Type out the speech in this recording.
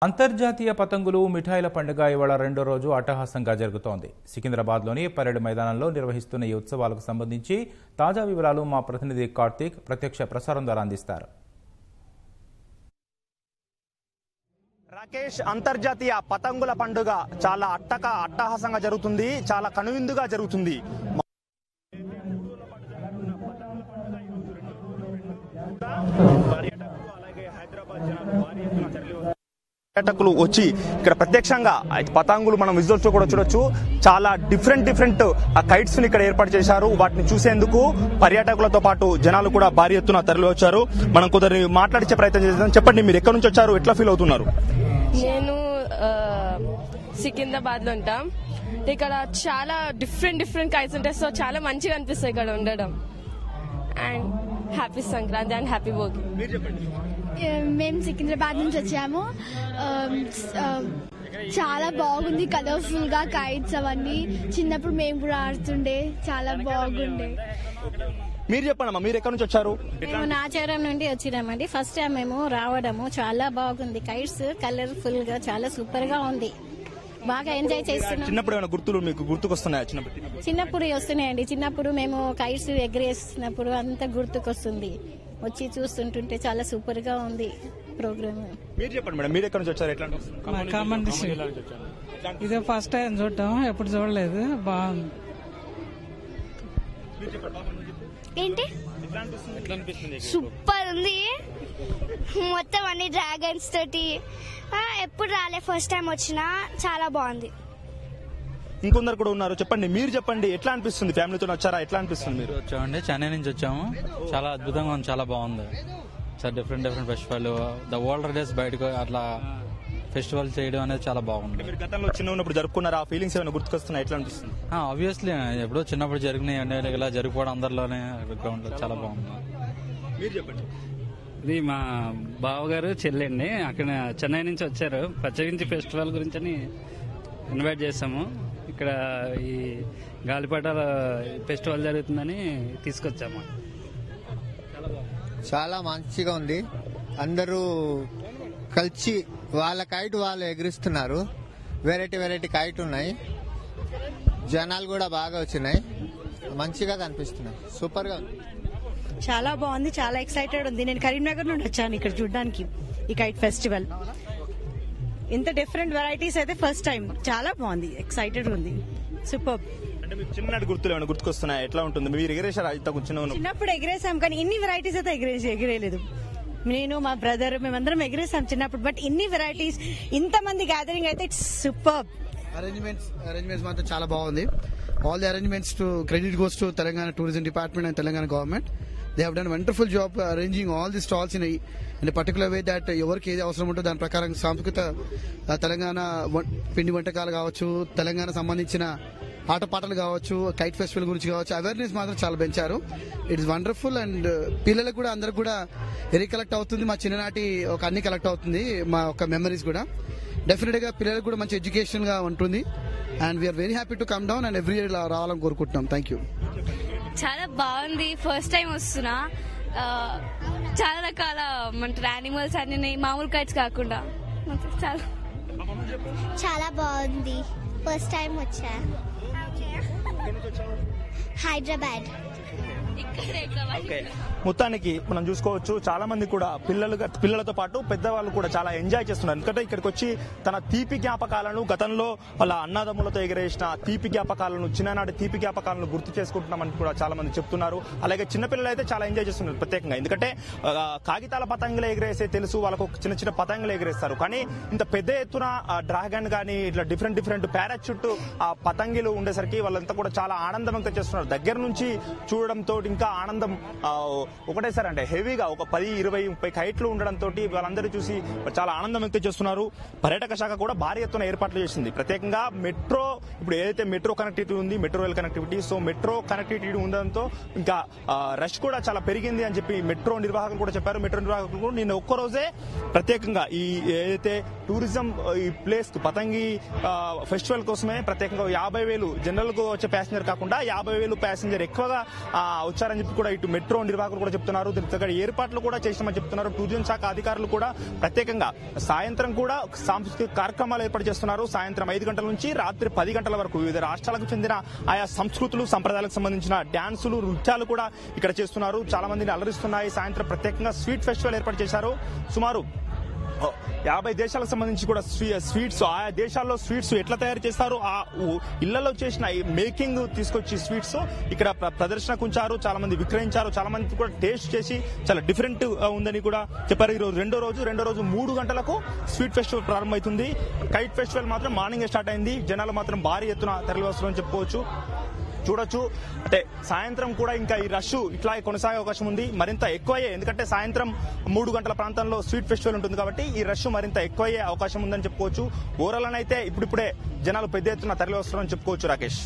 అంతర్జాతీయ పతంగులు మిఠాయిల పండుగ ఇవాళ రెండో రోజు అట్టహాసంగా జరుగుతోంది. సికింద్రాబాద్లోని పరేడ్ మైదానంలో నిర్వహిస్తున్న ఈ ఉత్సవాలకు సంబంధించి తాజా వివరాలు మా ప్రతినిధి కార్తీక్ ప్రత్యక్ష ప్రసారం ద్వారా అందిస్తారు. రాకేష్, అంతర్జాతీయ పతంగుల పండుగ చాలా అట్టహాసంగా జరుగుతుంది, చాలా కనువిందుగా జరుగుతుంది. పర్యాటకులు వచ్చి ఇక్కడ ప్రత్యక్షంగా పతంగులు మనం విజువల్స్ కూడా చూడొచ్చు. చాలా డిఫరెంట్ కైట్స్ ని ఇక్కడ ఏర్పాటు చేశారు. వాటిని చూసేందుకు పర్యాటకులతో పాటు జనాలు కూడా భారీ ఎత్తున తరలి వచ్చారు. మనం కొందరు మాట్లాడించే ప్రయత్నం చేద్దాం. చెప్పండి, మీరు ఎక్కడి నుంచి వచ్చారు, ఎట్లా ఫీల్ అవుతున్నారు? నేను సికింద్రాబాద్ లో ఉంటాం. ఇక్కడ చాలా డిఫరెంట్ కైట్స్ ఉంటాయి. సో చాలా మంచిగా అనిపిస్తుంది ఇక్కడ ఉండడం. And happy Sankranti and happy Bhogi. మేము సికింద్రాబాద్ నుంచి వచ్చాము. చాలా బాగుంది, కలర్ఫుల్ గా కైట్స్ అవన్నీ. చిన్నప్పుడు మేము కూడా ఆడుతుండే, చాలా బాగుండే. మీరు చెప్పండి, మీరు ఎక్కడి నుంచి వచ్చారు? మేము నాచారం నుండి వచ్చినామండి. ఫస్ట్ టైం మేము రావడము. చాలా బాగుంది, కైట్స్ కలర్ఫుల్ గా చాలా సూపర్ గా ఉంది. బాగా ఎంజాయ్ చేస్తున్నాం. చిన్నప్పుడు ఏమైనా గుర్తులు మీకు గుర్తుకొస్తున్నాయా? చిన్నప్పుడు వస్తున్నాయండి. చిన్నప్పుడు మేము కైట్స్ ఎగరేసినప్పుడు అంతా గుర్తుకొస్తుంది. వచ్చి చూస్తుంటుంటే చాలా సూపర్ గా ఉంది ప్రోగ్రామ్. మీరు చెప్పండి మేడం, మీరు ఎక్కడి నుంచి వచ్చారు? ఎట్లా ఇదే ఫస్ట్ టైం చూడటం, ఎప్పుడు చూడలేదు. బాగుంది. ఏంటి సూపర్ ఉంది. మొత్తం అన్ని డ్రాగన్స్ తోటి ఎప్పుడు రాలే, ఫస్ట్ టైం వచ్చినా. చాలా బాగుంది. ఇంకొందరు కూడా ఉన్నారు. చెప్పండి, మీరు చెప్పండి, ఎట్లా అనిపిస్తుంది? ఫ్యామిలీతో వచ్చారా? ఎట్లా అనిపిస్తుంది? మీరు వచ్చామండి, చెన్నై నుంచి వచ్చాము. చాలా అద్భుతంగా ఉంది, చాలా బాగుంది. చాలా different festival. The world days బయటకు అట్లా ఫెస్టివల్ చేయడం అనేది చాలా బాగుంది. మీరు గతంలో చిన్న ఉన్నప్పుడు జరుపుకున్నారా? ఆ ఫీలింగ్స్ ఏమైనా గుర్తుకొస్తున్నాయి? ఎట్లా అనిపిస్తుంది? ఆబ్వియస్లీ ఎప్పుడో చిన్నప్పుడు జరిగినాయి, ఇలా జరిగిపోవడం అందరిలోనే గ్రౌండ్ లో చాలా బాగుంది. మీరు చెప్పండి. ఇది మా బావగారు చెల్లండి, అక్కడ చెన్నై నుంచి వచ్చారు. పచ్చగించి ఫెస్టివల్ గురించి అని ఇన్వైట్ చేసాము. ఇక్కడ ఈ గాలిపటాల ఫెస్టివల్ జరుగుతుందని తీసుకొచ్చాము. చాలా మంచిగా ఉంది. అందరూ కలిసి వాళ్ళ కైట్ వాళ్ళు ఎగిరిస్తున్నారు. వెరైటీ కైట్ ఉన్నాయి. జనాలు కూడా బాగా వచ్చినాయి. మంచిగా కనిపిస్తున్నాయి. సూపర్ గా ఉంది. చాలా బాగుంది, చాలా ఎక్సైటెడ్ ఉంది. నేను కరీంనగర్ నుండి వచ్చాను ఇక్కడ చూడడానికి ఈ కైట్ ఫెస్టివల్. ఇంత డిఫరెంట్ వెరైటీస్ అయితే ఫస్ట్ టైం. చాలా బాగుంది, ఎక్సైటెడ్ ఉంది. సూపర్. అంటే మీకు చిన్నటి గుర్తులు ఏమైనా గుర్తుకొస్తున్నాయి? ఎట్లా ఉంటుంది? మీరు ఎగిరేసారా? చిన్నప్పుడు ఎగిరేసాం, కానీ ఇన్ని వెరైటీస్ అయితే ఎగిరేయలేదు. నేను మా బ్రదర్ మేమందరం ఎగిరేసాం చిన్నప్పుడు. బట్ ఇన్ని వెరైటీస్, ఇంతమంది గ్యాదరింగ్ అయితే ఇట్స్ సూపర్. అరేంజ్మెంట్స్ మాత్రం చాలా బాగుంది. All the arrangements to credit goes to Telangana tourism department and Telangana government. They have done a wonderful job arranging all the stalls in a particular way that ఎవరికి ఏది అవసరం ఉంటుందో దాని ప్రకారం సాంస్కృతిక తెలంగాణ పిండి వంటకాలు కావచ్చు, తెలంగాణ సంబంధించిన ఆటపాటలు కావచ్చు, కైట్ ఫెస్టివల్ గురించి కావచ్చు, అవేర్నెస్ మాత్రం చాలా పెంచారు. It's wonderful. అండ్ పిల్లలకు కూడా అందరికి కూడా రీకలెక్ట్ అవుతుంది. మా చిన్ననాటి ఒక అన్ని కలెక్ట్ అవుతుంది, మా ఒక మెమరీస్ కూడా. డెఫినెట్ గా పిల్లలకు కూడా మంచి ఎడ్యుకేషన్ గా ఉంటుంది. And we are very happy to come down and every year రావాలని కోరుకుంటున్నాం. Thank you. చాలా బాగుంది, ఫస్ట్ టైం వస్తున్నా. చాలా రకాల యానిమల్స్ అన్ని, మామూలు కైట్స్ కాకుండా. చాలా బాగుంది, ఫస్ట్ టైం వచ్చా. హైదరాబాద్. మొత్తానికి మనం చూసుకోవచ్చు, చాలా మంది కూడా పిల్లలతో పాటు పెద్దవాళ్ళు కూడా చాలా ఎంజాయ్ చేస్తున్నారు. ఎందుకంటే ఇక్కడికి వచ్చి తన తీపి జ్ఞాపకాలను, గతంలో వాళ్ళ అన్నదమ్ములతో ఎగరేసిన తీపి జ్ఞాపకాలను, చిన్ననాటి తీపి జ్ఞాపకాలను గుర్తు చేసుకుంటున్నామని కూడా చాలా మంది చెప్తున్నారు. అలాగే చిన్నపిల్లలు అయితే చాలా ఎంజాయ్ చేస్తున్నారు ప్రత్యేకంగా. ఎందుకంటే కాగితాల పతంగులు ఎగరేసే తెలుసు, వాళ్ళకు చిన్న పతంగులు ఎగరేస్తారు. కానీ ఇంత పెద్ద ఎత్తున డ్రాగన్ కానీ ఇట్లా డిఫరెంట్ పారాచూట్ పతంగిలు ఉండేసరికి వాళ్ళంతా కూడా చాలా ఆనందం వ్యక్తం చేస్తున్నారు. దగ్గర నుంచి చూడడంతో ఇంకా ఆనందం ఒకటేసారి, అంటే హెవీగా ఒక 10, 20, 30 కైట్లు ఉండడంతో వాళ్ళందరూ చూసి చాలా ఆనందం వ్యక్తం చేస్తున్నారు. పర్యాటక శాఖ కూడా భారీ ఎత్తున ఏర్పాట్లు చేసింది. ప్రత్యేకంగా మెట్రో, ఇప్పుడు ఏదైతే మెట్రో కనెక్టివిటీ ఉంది, metro rail connectivity, so metro connectivity ఉండడంతో ఇంకా రష్ కూడా చాలా పెరిగింది అని చెప్పి మెట్రో నిర్వాహకులు కూడా చెప్పారు. మెట్రో నిర్వాహకులు కూడా నిన్న ఒక్కరోజే ప్రత్యేకంగా ఈ ఏదైతే టూరిజం ఈ ప్లేస్ పతంగి ఫెస్టివల్ కోసమే ప్రత్యేకంగా 50,000 జనరల్ గా వచ్చే ప్యాసింజర్ కాకుండా 50,000 ప్యాసింజర్ ఎక్కువగా వచ్చారని చెప్పి కూడా ఇటు మెట్రో నిర్వాహకులు కూడా చెప్తున్నారు. దీనికి ఏర్పాట్లు కూడా చేసినామని చెప్తున్నారు. టూరిజం శాఖ అధికారులు కూడా ప్రత్యేకంగా సాయంత్రం కూడా సాంస్కృతిక కార్యక్రమాలు ఏర్పాటు చేస్తున్నారు. సాయంత్రం 5 గంటల నుంచి రాత్రి 10 గంటల వరకు వివిధ రాష్ట్రాలకు చెందిన ఆయా సంస్కృతులు సంప్రదాయాలకు సంబంధించిన డాన్సులు నృత్యాలు కూడా ఇక్కడ చేస్తున్నారు. చాలా మందిని అలరిస్తున్నాయి. సాయంత్రం ప్రత్యేకంగా స్వీట్ ఫెస్టివల్ ఏర్పాటు చేశారు. సుమారు 50 దేశాలకు సంబంధించి కూడా స్వీట్స్, ఆయా దేశాల్లో స్వీట్స్ ఎట్లా తయారు చేస్తారు, ఆ ఇళ్లలో చేసిన మేకింగ్ తీసుకొచ్చి స్వీట్స్ ఇక్కడ ప్రదర్శనకు ఉంచారు. చాలా మంది విక్రయించారు. చాలా మంది కూడా టేస్ట్ చేసి చాలా డిఫరెంట్ ఉందని కూడా చెప్పారు. ఈ రోజు రెండో రోజు 3 గంటలకు స్వీట్ ఫెస్టివల్ ప్రారంభమవుతుంది. కైట్ ఫెస్టివల్ మాత్రం మార్నింగ్ స్టార్ట్ అయింది. జనాలు మాత్రం భారీ ఎత్తున తరలి వస్తున్నారని చెప్పుకోవచ్చు. చూడొచ్చు అంటే సాయంత్రం కూడా ఇంకా ఈ రష్ ఇట్లా కొనసాగే అవకాశం ఉంది. మరింత ఎక్కువయ్యే, ఎందుకంటే సాయంత్రం 3 గంటల ప్రాంతంలో స్వీట్ ఫెస్టివల్ ఉంటుంది కాబట్టి ఈ రష్ మరింత ఎక్కువయ్యే అవకాశం ఉందని చెప్పుకోవచ్చు. ఓవరాల్ అయితే ఇప్పుడిప్పుడే జనాలు పెద్ద ఎత్తున తరలి వస్తున్నారని చెప్పుకోవచ్చు. రాకేష్.